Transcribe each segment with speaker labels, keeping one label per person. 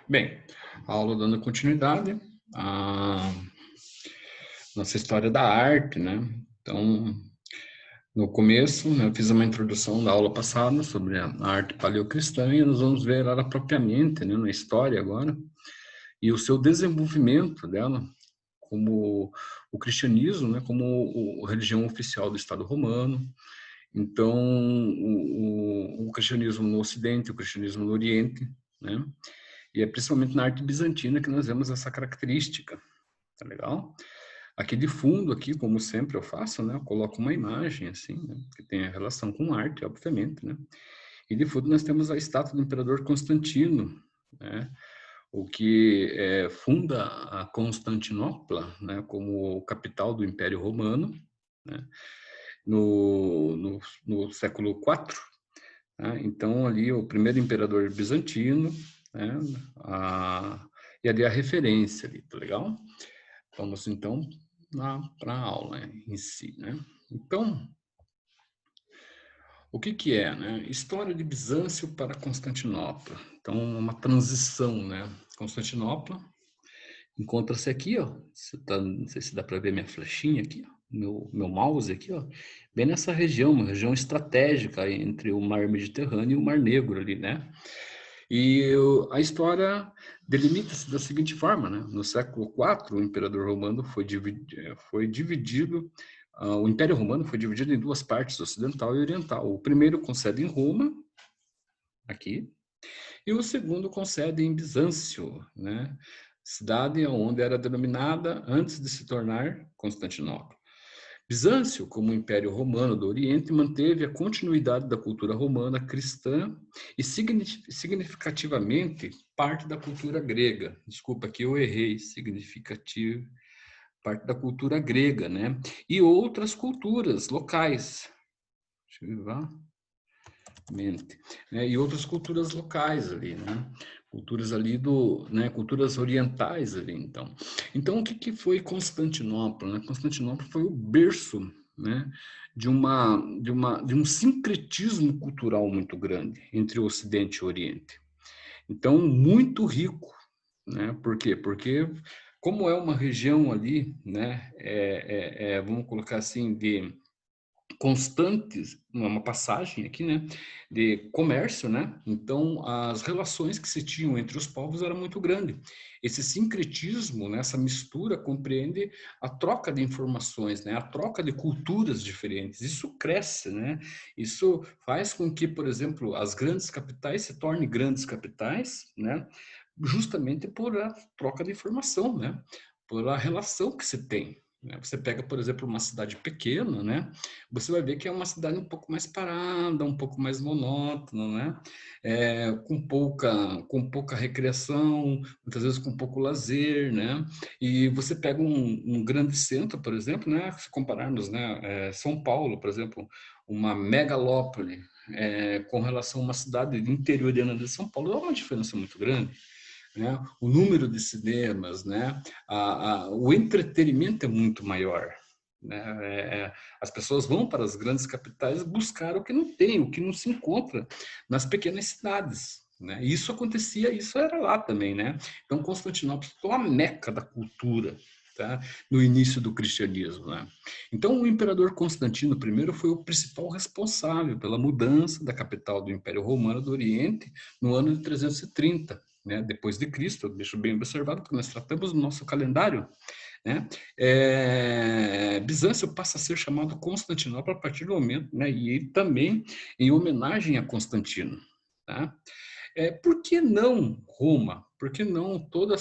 Speaker 1: Bem, a aula dando continuidade à nossa história da arte, né? Então, no começo, né, eu fiz uma introdução da aula passada sobre a arte paleocristã e nós vamos ver ela propriamente, né, na história agora, e o seu desenvolvimento dela como o cristianismo, né, como a religião oficial do Estado Romano. Então, o cristianismo no Ocidente, o cristianismo no Oriente, né? E é principalmente na arte bizantina que nós vemos essa característica, tá legal? Aqui de fundo, aqui, como sempre eu faço, né? Eu coloco uma imagem, assim, né, que tem a relação com arte, obviamente, né? E de fundo nós temos a estátua do imperador Constantino, né? O que funda a Constantinopla, né? Como capital do Império Romano, né? No século IV. Né? Então, ali, o primeiro imperador bizantino, né? E ali a referência, ali, tá legal? Vamos, então, para a aula em si, né? Então, o que que é, né? História de Bizâncio para Constantinopla. Então, uma transição, né? Constantinopla encontra-se aqui, ó. Não sei se dá para ver minha flechinha aqui, ó. Meu mouse aqui, ó. Bem nessa região, uma região estratégica entre o Mar Mediterrâneo e o Mar Negro ali, né? E a história delimita-se da seguinte forma, né? No século IV, o imperador romano foi dividido, o Império Romano foi dividido em duas partes, ocidental e oriental. O primeiro com sede em Roma, aqui, e o segundo com sede em Bizâncio, né? Cidade onde era denominada antes de se tornar Constantinopla. Bizâncio, como Império Romano do Oriente, manteve a continuidade da cultura romana cristã e significativamente parte da cultura grega. Desculpa, aqui eu errei, significativo, parte da cultura grega, né? E outras culturas locais. Deixa eu ver, né? E outras culturas locais ali, né? Culturas ali né? Culturas orientais ali, então. Então, o que que foi Constantinopla, né? Constantinopla foi o berço, né? De um sincretismo cultural muito grande entre o Ocidente e o Oriente. Então, muito rico, né? Por quê? Porque como é uma região ali, né? Vamos colocar assim, de constantes, uma passagem aqui, né, de comércio, né? Então, as relações que se tinham entre os povos era muito grande. Esse sincretismo, né, essa mistura compreende a troca de informações, né, a troca de culturas diferentes. Isso cresce, né? Isso faz com que, por exemplo, as grandes capitais se tornem grandes capitais, né? Justamente por a troca de informação, né? Por a relação que se tem. Você pega, por exemplo, uma cidade pequena, né? Você vai ver que é uma cidade um pouco mais parada, um pouco mais monótona, né? Com pouca recreação, muitas vezes com pouco lazer, né? E você pega um grande centro, por exemplo, né? Se compararmos, né? São Paulo, por exemplo, uma megalópole, com relação a uma cidade interiorana de São Paulo, é uma diferença muito grande. Né? O número de cinemas, né? O entretenimento é muito maior. Né? As pessoas vão para as grandes capitais buscar o que não tem, o que não se encontra nas pequenas cidades. Né? Isso acontecia, isso era lá também. Né? Então, Constantinopla foi uma meca da cultura. Tá? No início do cristianismo. Né? Então, o imperador Constantino I foi o principal responsável pela mudança da capital do Império Romano do Oriente no ano de 330. Né, depois de Cristo, eu deixo bem observado, porque nós tratamos do nosso calendário, né? Bizâncio passa a ser chamado Constantinopla a partir do momento, né? E também em homenagem a Constantino. Tá? Por que não Roma? Por que não toda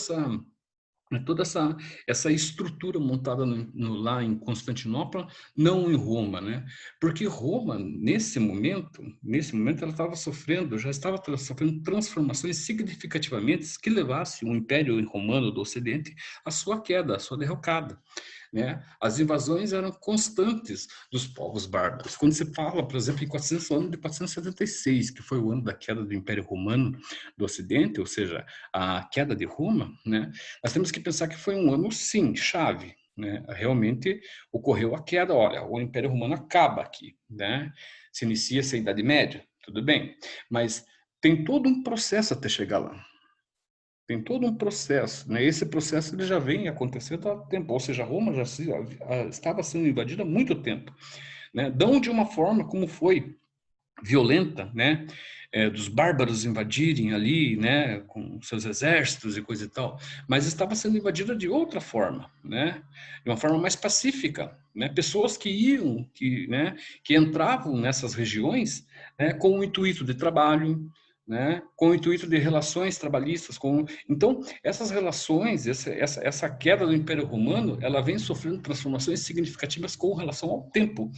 Speaker 1: essa estrutura montada lá em Constantinopla, não em Roma, né? Porque Roma, nesse momento ela já estava sofrendo transformações significativamente que levassem o Império Romano do Ocidente à sua queda, à sua derrocada. Né? As invasões eram constantes dos povos bárbaros. Quando se fala, por exemplo, em 400 anos de 476, que foi o ano da queda do Império Romano do Ocidente, ou seja, a queda de Roma, né? Nós temos que pensar que foi um ano, sim, chave. Né? Realmente ocorreu a queda. Olha, o Império Romano acaba aqui. Né? Se inicia-se a Idade Média, tudo bem. Mas tem todo um processo até chegar lá. Tem todo um processo, né? Esse processo ele já vem acontecendo há tempo, ou seja, Roma já estava sendo invadida há muito tempo, né? Não de uma forma como foi violenta, né? Dos bárbaros invadirem ali, né? Com seus exércitos e coisa e tal, mas estava sendo invadida de outra forma, né? De uma forma mais pacífica, né? Pessoas que iam, né? Que entravam nessas regiões, né? Com o intuito de trabalho, né? Com o intuito de relações trabalhistas, então essas relações, essa queda do Império Romano, ela vem sofrendo transformações significativas com relação ao tempo,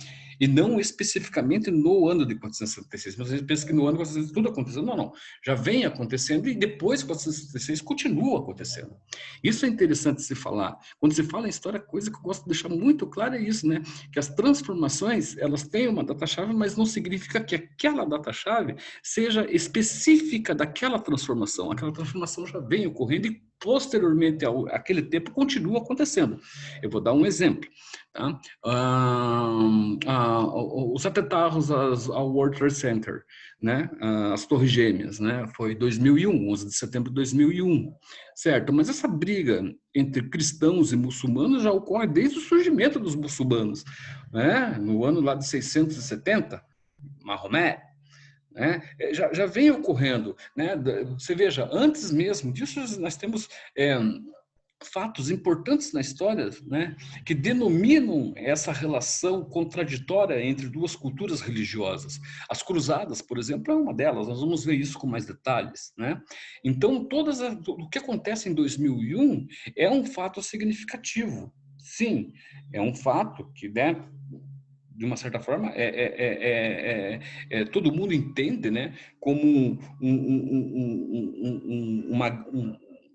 Speaker 1: e não especificamente no ano de 476. Mas a gente pensa que no ano de 476 tudo aconteceu. Não, não. Já vem acontecendo e depois de 476 continua acontecendo. Isso é interessante se falar. Quando se fala em história, a coisa que eu gosto de deixar muito clara é isso, né? Que as transformações, elas têm uma data-chave, mas não significa que aquela data-chave seja específica daquela transformação. Aquela transformação já vem ocorrendo e posteriormente àquele tempo continua acontecendo. Eu vou dar um exemplo. Tá? Os atentados ao World Trade Center, né? As Torres Gêmeas, né? Foi 2001, 11 de setembro de 2001, certo? Mas essa briga entre cristãos e muçulmanos já ocorre desde o surgimento dos muçulmanos, né? No ano lá de 670, Maomé, né? Já vem ocorrendo, né? Você veja, antes mesmo disso nós temos fatos importantes na história, né, que denominam essa relação contraditória entre duas culturas religiosas. As cruzadas, por exemplo, é uma delas. Nós vamos ver isso com mais detalhes, né? Então, o que acontece em 2001 é um fato significativo. Sim, é um fato que, né, de uma certa forma, todo mundo entende, né, como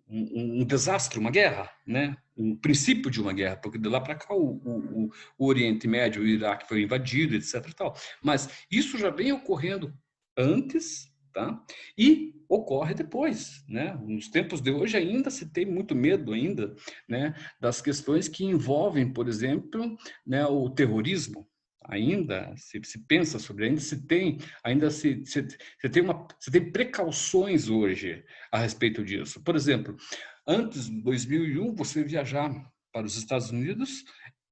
Speaker 1: um desastre, uma guerra, né? Um princípio de uma guerra, porque de lá para cá o Oriente Médio, o Iraque foi invadido, etc. E tal. Mas isso já vem ocorrendo antes, tá? E ocorre depois, né? Nos tempos de hoje ainda se tem muito medo ainda, né? Das questões que envolvem, por exemplo, né? O terrorismo. Ainda se pensa sobre, ainda se tem precauções hoje a respeito disso. Por exemplo, antes de 2001, você viajar para os Estados Unidos,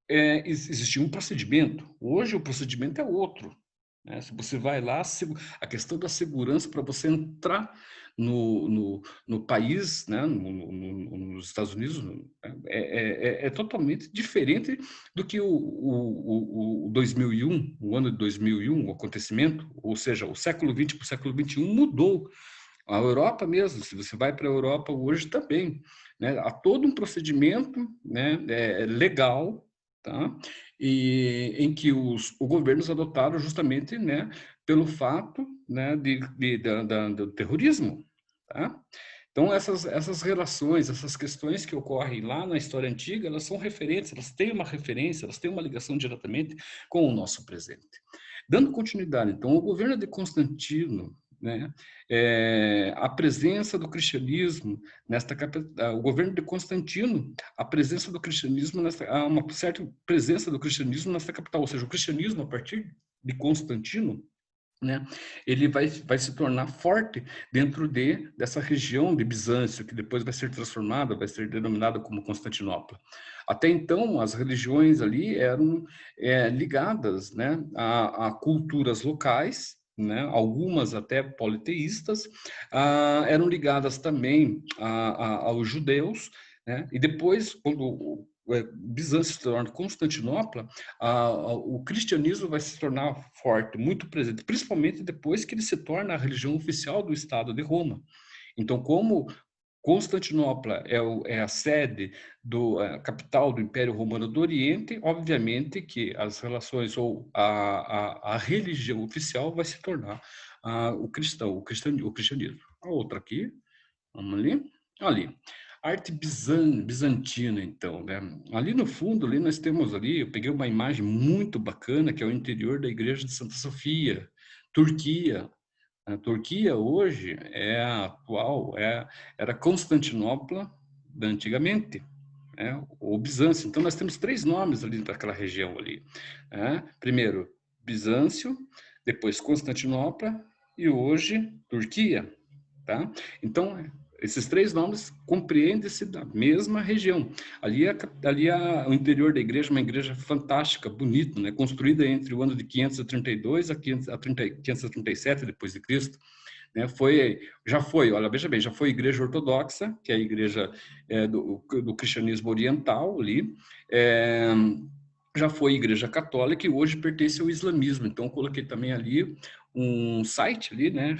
Speaker 1: existia um procedimento. Hoje o procedimento é outro, né? Se você vai lá, a questão da segurança para você entrar no país, né? Nos Estados Unidos, é totalmente diferente do que o 2001, o ano de 2001, o acontecimento, ou seja, o século XX para o século XXI mudou. A Europa mesmo, se você vai para a Europa hoje também, né, há todo um procedimento, né, legal, tá? E em que os governos adotaram justamente, né, pelo fato, né, do terrorismo, tá? Então essas relações, essas questões que ocorrem lá na história antiga, elas são referentes, elas têm uma referência, elas têm uma ligação diretamente com o nosso presente. Dando continuidade, então, o governo de Constantino, né, a presença do cristianismo nesta capital, o governo de Constantino, a presença do cristianismo há uma certa presença do cristianismo nesta capital, ou seja, o cristianismo a partir de Constantino, né, ele vai se tornar forte dentro dessa região de Bizâncio, que depois vai ser transformada, vai ser denominada como Constantinopla. Até então, as religiões ali eram ligadas, né, a culturas locais, né, algumas até politeístas, eram ligadas também aos judeus, né, e depois, quando Bizâncio se torna Constantinopla, o cristianismo vai se tornar forte, muito presente, principalmente depois que ele se torna a religião oficial do Estado de Roma. Então, como Constantinopla é a sede a capital do Império Romano do Oriente, obviamente que as relações ou a religião oficial vai se tornar o cristianismo. A outra aqui, vamos ali. Arte bizantina, então, né? Ali no fundo, ali nós temos ali, eu peguei uma imagem muito bacana, que é o interior da igreja de Santa Sofia, Turquia. A Turquia hoje é a atual, era Constantinopla da antigamente, né? Ou Bizâncio. Então nós temos três nomes ali para aquela região ali, né? Primeiro Bizâncio, depois Constantinopla e hoje Turquia, tá? Então Esses três nomes compreendem-se da mesma região. O interior da igreja, uma igreja fantástica, bonita, né? Construída entre o ano de 532 a 537 depois de Cristo. Né? Olha, veja bem, já foi igreja ortodoxa, que é a igreja do cristianismo oriental ali, já foi igreja católica e hoje pertence ao islamismo. Então, eu coloquei também ali um site ali, né,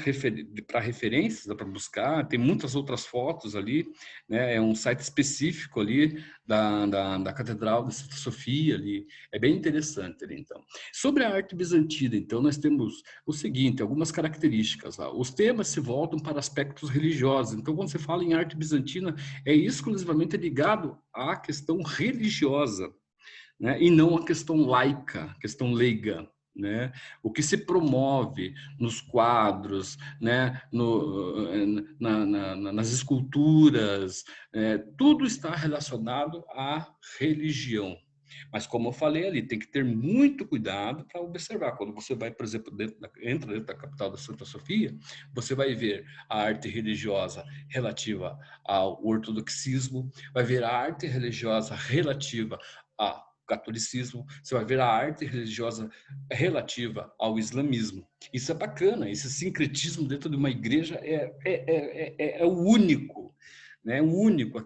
Speaker 1: para referências, dá para buscar, tem muitas outras fotos ali, né, é um site específico ali da Catedral de Santa Sofia ali, é bem interessante ali, então. Sobre a arte bizantina, então, nós temos o seguinte, algumas características lá. Os temas se voltam para aspectos religiosos, então, quando você fala em arte bizantina, é exclusivamente ligado à questão religiosa, né? E não a questão laica, questão leiga. Né? O que se promove nos quadros, né? Nas esculturas, tudo está relacionado à religião. Mas, como eu falei ali, tem que ter muito cuidado para observar. Quando você vai, por exemplo, entra dentro da capital da Santa Sofia, você vai ver a arte religiosa relativa ao ortodoxismo, vai ver a arte religiosa relativa a catolicismo, você vai ver a arte religiosa relativa ao islamismo. Isso é bacana, esse sincretismo dentro de uma igreja é o único, né? O único.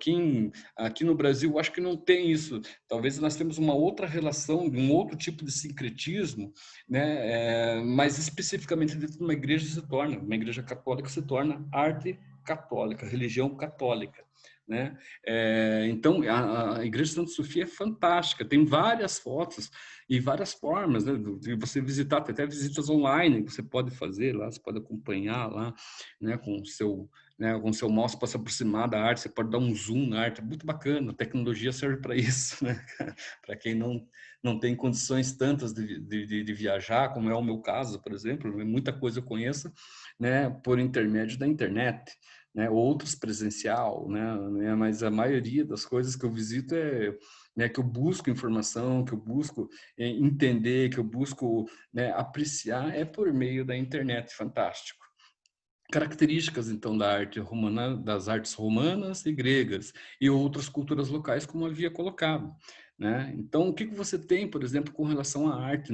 Speaker 1: Aqui no Brasil, acho que não tem isso. Talvez nós temos uma outra relação, um outro tipo de sincretismo, né? Mas especificamente dentro de uma igreja católica se torna arte católica, religião católica. Né? Então, a Igreja de Santa Sofia é fantástica, tem várias fotos e várias formas, né, de você visitar, tem até visitas online que você pode fazer lá, você pode acompanhar lá, né, com o seu mouse para se aproximar da arte, você pode dar um zoom na arte, é muito bacana, a tecnologia serve para isso, né? Para quem não tem condições tantas de viajar, como é o meu caso, por exemplo, muita coisa eu conheço, né, por intermédio da internet. Né, outros presencial, né, mas a maioria das coisas que eu visito né, que eu busco informação, que eu busco entender, que eu busco, né, apreciar, é por meio da internet. Fantástico. Características, então, da arte romana, das artes romanas e gregas e outras culturas locais, como havia colocado. Né? Então, o que você tem, por exemplo, com relação à arte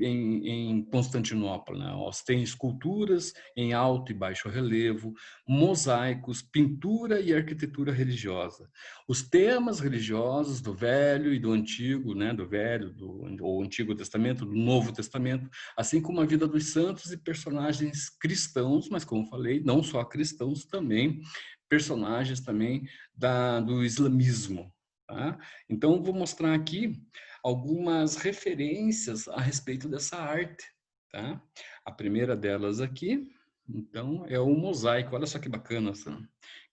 Speaker 1: em Constantinopla? Né? Você tem esculturas em alto e baixo relevo, mosaicos, pintura e arquitetura religiosa. Os temas religiosos do Velho e do Antigo, né? Do Velho, ou Antigo Testamento, do Novo Testamento, assim como a vida dos santos e personagens cristãos, mas como falei, não só cristãos, também personagens também do islamismo. Tá? Então, vou mostrar aqui algumas referências a respeito dessa arte. Tá? A primeira delas aqui, então, é o mosaico. Olha só que bacana essa.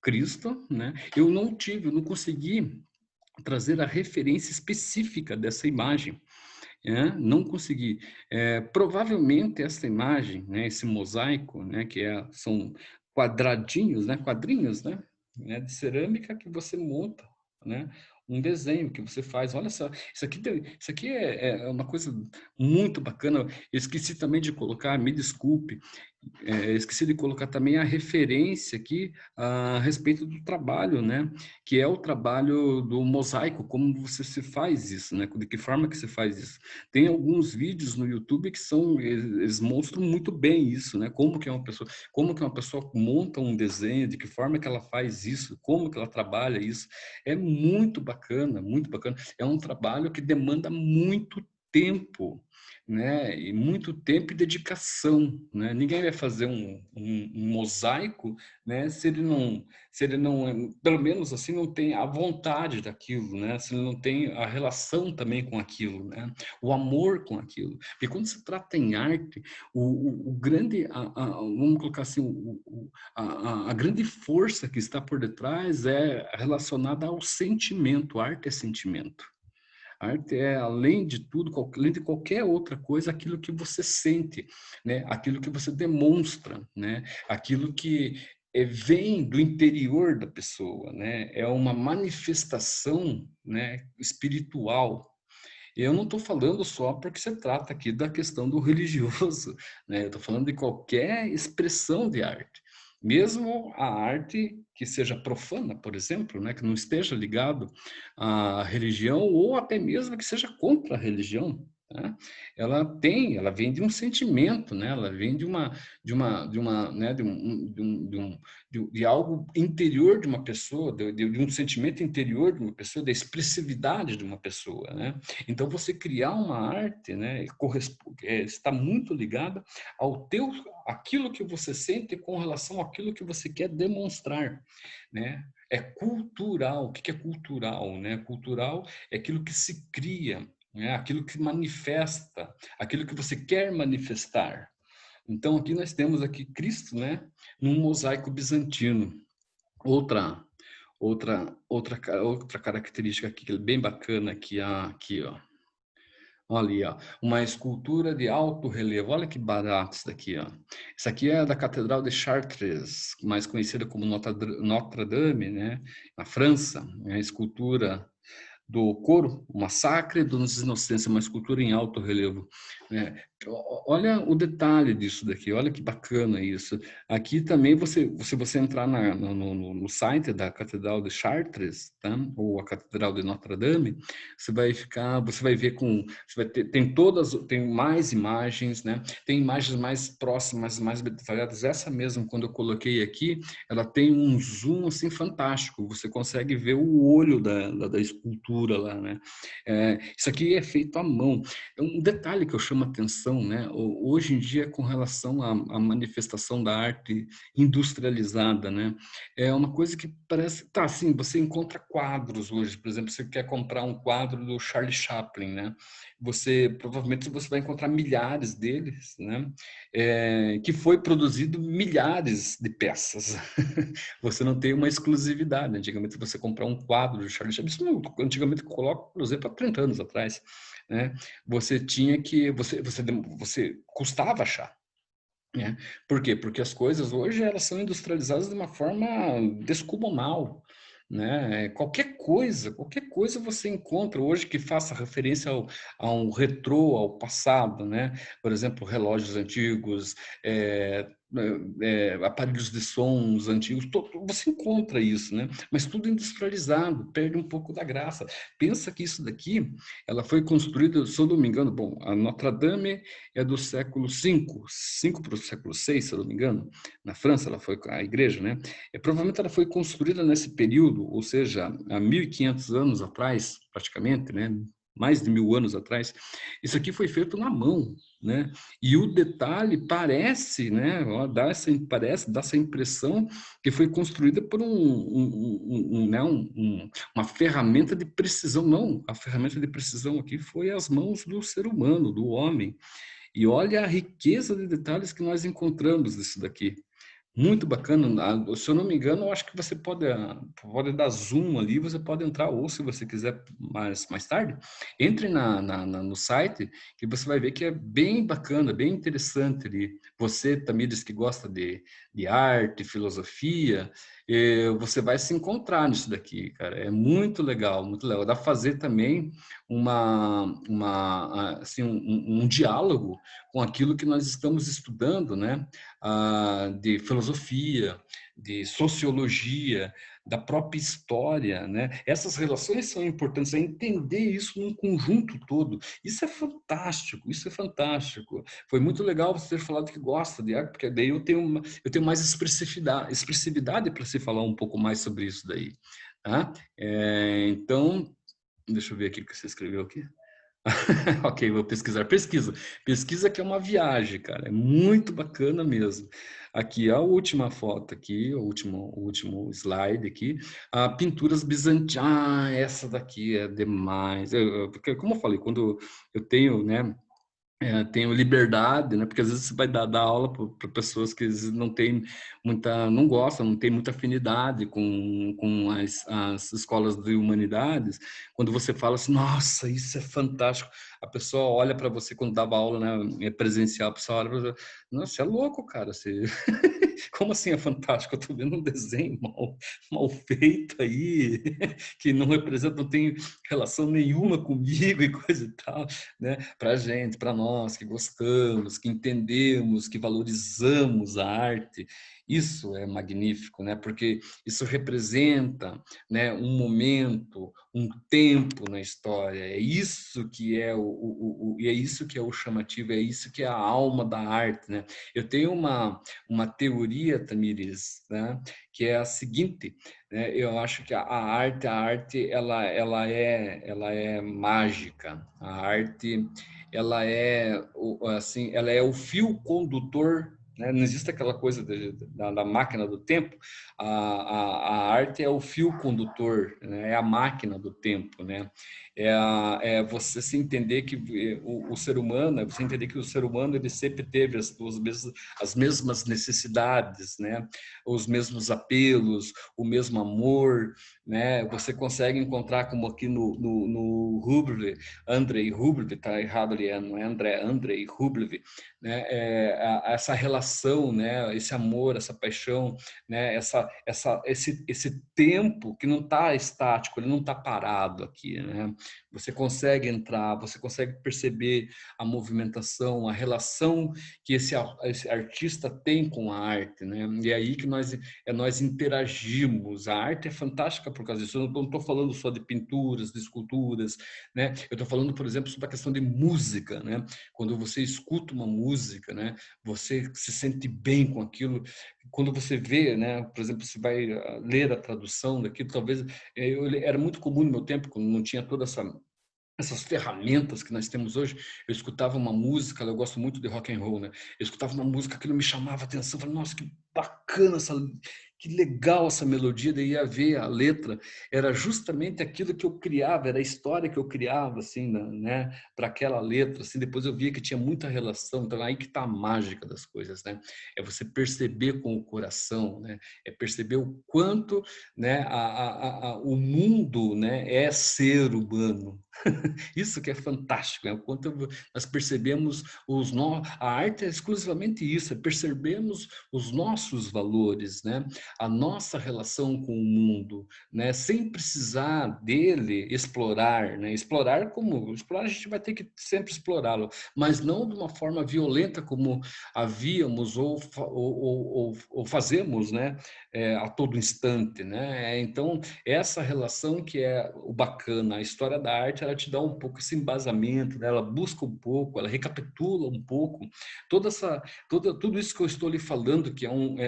Speaker 1: Cristo, né? Eu não consegui trazer a referência específica dessa imagem. Não consegui. Provavelmente essa imagem, né, esse mosaico, né, são quadradinhos, né, quadrinhos, né, de cerâmica que você monta, né, um desenho que você faz. Olha só, isso aqui é uma coisa muito bacana. Eu esqueci também de colocar, me desculpe, esqueci de colocar também a referência aqui a respeito do trabalho, né? Que é o trabalho do mosaico, como você se faz isso, né? De que forma que se faz isso. Tem alguns vídeos no YouTube que eles mostram muito bem isso, né? Como que uma pessoa monta um desenho, de que forma que ela faz isso, como que ela trabalha isso. É muito bacana, muito bacana. É um trabalho que demanda muito tempo, né? E muito tempo e dedicação, né? Ninguém vai fazer um mosaico, né? Se ele não, pelo menos assim, não tem a vontade daquilo, né? Se ele não tem a relação também com aquilo, né? O amor com aquilo. Porque quando se trata em arte, o grande, vamos colocar assim, a grande força que está por detrás é relacionada ao sentimento. A arte é sentimento. A arte é, além de tudo, além de qualquer outra coisa, aquilo que você sente, né? Aquilo que você demonstra, né? Aquilo que vem do interior da pessoa, né? É uma manifestação, né, espiritual. Eu não estou falando só porque se trata aqui da questão do religioso, né? Eu estou falando de qualquer expressão de arte. mesmo a arte que seja profana, por exemplo, né, que não esteja ligado à religião ou até mesmo que seja contra a religião, né? Ela vem de um sentimento, né? Ela vem de uma, né, de algo interior de uma pessoa, de um sentimento interior de uma pessoa, da expressividade de uma pessoa, né? Então você criar uma arte, né, está muito ligada ao teu, aquilo que você sente com relação àquilo que você quer demonstrar, né? É cultural. O que é cultural, né? Cultural é aquilo que se cria, né? Aquilo que manifesta, aquilo que você quer manifestar. Então aqui nós temos aqui Cristo, né? Num mosaico bizantino. Outra outra característica aqui que é bem bacana aqui, ó. Olha ali, ó, uma escultura de alto relevo. Olha que barato isso daqui, ó. Isso aqui é da Catedral de Chartres, mais conhecida como Notre Dame, né, na França. É a escultura do Coro, o Massacre dos Inocentes, uma escultura em alto relevo, né? Olha o detalhe disso daqui, olha que bacana isso. Aqui também se você entrar no site da Catedral de Chartres, tá? Ou a Catedral de Notre Dame, você vai ver tem mais imagens, né? Tem imagens mais próximas, mais detalhadas. Essa mesmo, quando eu coloquei aqui, ela tem um zoom assim fantástico. Você consegue ver o olho da escultura lá, né? Isso aqui é feito à mão. Um detalhe que eu chamo a atenção, né? Hoje em dia, com relação à manifestação da arte industrializada, né? É uma coisa que parece, tá, assim, você encontra quadros hoje, por exemplo, você quer comprar um quadro do Charlie Chaplin, né? Provavelmente você vai encontrar milhares deles, né? Que foi produzido milhares de peças. Você não tem uma exclusividade. Antigamente, você comprar um quadro do Charlie Chaplin, isso não, antigamente, eu coloco, por exemplo, há 30 anos atrás, né? Você tinha que, você custava achar, né? Por quê? Porque as coisas hoje elas são industrializadas de uma forma descomunal, né? Qualquer coisa você encontra hoje que faça referência a um retrô, ao passado, né? Por exemplo, relógios antigos, aparelhos de sons antigos, você encontra isso, né? Mas tudo industrializado, perde um pouco da graça. Pensa que isso daqui, ela foi construída, se eu não me engano, bom, a Notre Dame é do século V para o século VI, se eu não me engano. Na França, ela foi a igreja, né? Provavelmente ela foi construída nesse período, ou seja, há 1500 anos atrás, praticamente, né? Mais de 1000 anos atrás. Isso aqui foi feito na mão, né? E o detalhe parece, né? Dá essa impressão que foi construída por né? Uma ferramenta de precisão. Não, a ferramenta de precisão aqui foi as mãos do ser humano, do homem. E olha a riqueza de detalhes que nós encontramos nisso daqui. Muito bacana. Se eu não me engano, eu acho que você pode dar zoom ali, você pode entrar, ou se você quiser mais tarde, entre no site, que você vai ver que é bem bacana, bem interessante ali. Você também diz que gosta de arte, filosofia, você vai se encontrar nisso daqui, cara. É muito legal, muito legal. Dá para fazer também assim, um diálogo com aquilo que nós estamos estudando, né? De filosofia, de sociologia, da própria história, né? Essas relações são importantes, é entender isso num conjunto todo. Isso é fantástico, isso é fantástico. Foi muito legal você ter falado que gosta de arte, porque daí eu tenho mais expressividade para se falar um pouco mais sobre isso daí, tá? Então, deixa eu ver aqui o que você escreveu aqui. Ok, vou pesquisar. Pesquisa que é uma viagem, cara. É muito bacana mesmo. Aqui, a última foto aqui, o último slide aqui. Pinturas bizantinas. Essa daqui é demais. Porque, como eu falei, quando eu tenho, né, tenho liberdade, né? Porque às vezes você vai dar aula para pessoas que às vezes não gostam, não tem muita afinidade com as escolas de humanidades. Quando você fala assim, nossa, isso é fantástico, a pessoa olha para você quando dava aula, né, presencial, a pessoa olha para você, nossa, você é louco, cara, você... Como assim é fantástico? Eu estou vendo um desenho mal feito aí, que não tem relação nenhuma comigo e coisa e tal, né? Para nós que gostamos, que entendemos, que valorizamos a arte, isso é magnífico, né? Porque isso representa, né, um momento, um tempo na história. É isso que é é isso que é o chamativo, é isso que é a alma da arte, né? Eu tenho uma teoria, Tamires, né, que é a seguinte, né? Eu acho que a arte ela é mágica. A arte ela é o fio condutor, né? Não existe aquela coisa da máquina do tempo. A arte é o fio condutor, né? É a máquina do tempo, né? É você se entender que o ser humano, você entender que o ser humano ele sempre teve as mesmas necessidades, né? Os mesmos apelos, o mesmo amor, né? Você consegue encontrar, como aqui no Rublev, Andrei Rublev, está errado ali, não é André, Andrei Rublev, né? Essa relação, né? Esse amor, essa paixão, né? Esse tempo que não está estático, ele não está parado aqui, né? Você consegue entrar, você consegue perceber a movimentação, a relação que esse artista tem com a arte, né? E é aí que nós interagimos. A arte é fantástica por causa disso. Eu não estou falando só de pinturas, de esculturas, né? Eu estou falando, por exemplo, sobre a questão de música, né? Quando você escuta uma música, né? Você se sente bem com aquilo. Quando você vê, né? Por exemplo, você vai ler a tradução daquilo, talvez era muito comum no meu tempo, quando não tinha toda essas ferramentas que nós temos hoje. Eu escutava uma música, eu gosto muito de rock and roll, né? Eu escutava uma música, aquilo me chamava a atenção, eu falei, nossa, que bacana que legal essa melodia, daí ia ver a letra, era justamente aquilo que eu criava, era a história que eu criava, assim, né, para aquela letra, assim, depois eu via que tinha muita relação, então aí que está a mágica das coisas, né? É você perceber com o coração, né? É perceber o quanto, né, o mundo, né, é ser humano. Isso que é fantástico, é o quanto nós percebemos a arte é exclusivamente isso, é percebemos os nossos valores, né? A nossa relação com o mundo, né? Sem precisar dele explorar, né? Explorar a gente vai ter que sempre explorá-lo, mas não de uma forma violenta como havíamos ou fazemos, né? A todo instante, né? Então essa relação que é o bacana, a história da arte, ela te dá um pouco esse embasamento, né? Ela busca um pouco, ela recapitula um pouco tudo isso que eu estou lhe falando,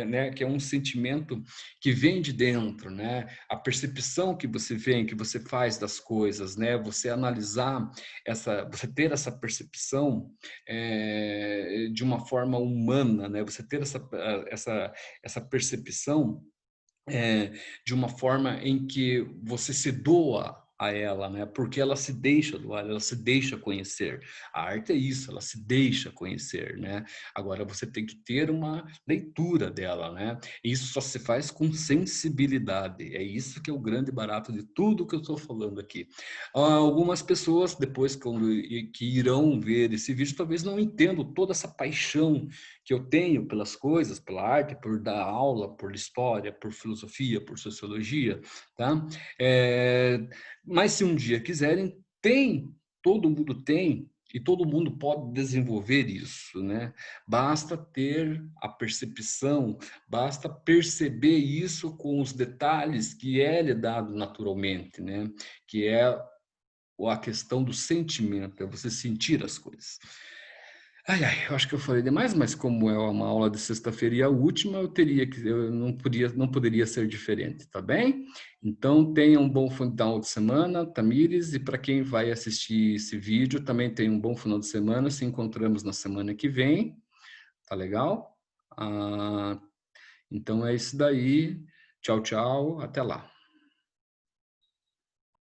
Speaker 1: né, que é um sentimento que vem de dentro, né? A percepção que você faz das coisas, né? Você analisar você ter essa percepção de uma forma humana, né? Você ter essa percepção é, de uma forma em que você se doa a ela, né? Porque ela se deixa doar, ela se deixa conhecer. A arte é isso, ela se deixa conhecer, né? Agora você tem que ter uma leitura dela, né? Isso só se faz com sensibilidade. É isso que é o grande barato de tudo que eu estou falando aqui. Algumas pessoas depois que irão ver esse vídeo talvez não entendam toda essa paixão que eu tenho pelas coisas, pela arte, por dar aula, por história, por filosofia, por sociologia, tá? Mas se um dia quiserem, todo mundo tem, e todo mundo pode desenvolver isso, né? Basta ter a percepção, basta perceber isso com os detalhes que é lhe dado naturalmente, né? Que é a questão do sentimento, é você sentir as coisas. Ai, ai, eu acho que eu falei demais, mas como é uma aula de sexta-feira e a última, eu não poderia ser diferente, tá bem? Então, tenha um bom final de semana, Tamires, e para quem vai assistir esse vídeo, também tenha um bom final de semana, se encontramos na semana que vem, tá legal? Então é isso daí, tchau, tchau, até lá.